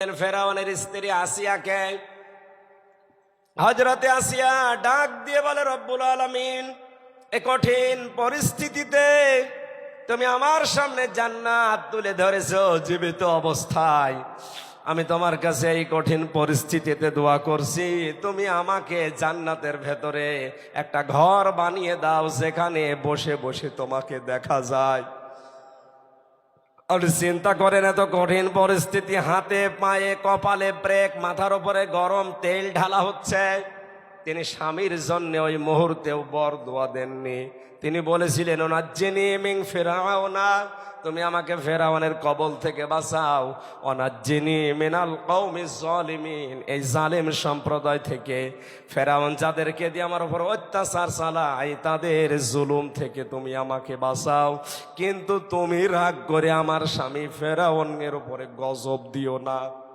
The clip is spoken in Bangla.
ফেরাউনের স্ত্রী আসিয়াকে হযরতে আসিয়া ডাক দিয়ে বলে, রব্বুল আলামিন, এ কঠিন পরিস্থিতিতে তুমি আমার সামনে জান্নাত তুলে ধরেছো জীবিত অবস্থায়। আমি তোমার কাছে এই কঠিন পরিস্থিতিতে দোয়া করছি, তুমি আমাকে জান্নাতের ভেতরে একটা ঘর বানিয়ে দাও, যেখানে বসে বসে তোমাকে দেখা যায়। আপনি চিন্তা করেন, এত কঠিন পরিস্থিতি, হাতে পায়ে কপালে ব্রেক, মাথার উপরে গরম তেল ঢালা হচ্ছে। তিনি স্বামীর জন্য ওই মুহূর্তেও বরদোয়া দেননি। তিনি বলেছিলেন, ওনাজ্জিনি মিন ফিরাউনা, তুমি আমাকে ফেরাউনের কবল থেকে বাঁচাও, ওনাজ্জিনি মিনাল কওমিজ জালিমিন, এই জালিম সম্প্রদায় থেকে, ফেরাউন যাদেরকে দিয়ে আমার উপর অত্যাচার চালায় তাদের জুলুম থেকে তুমি আমাকে বাঁচাও, কিন্তু তুমি রাগ করে আমার স্বামী ফেরাউনের উপরে গজব দিও না।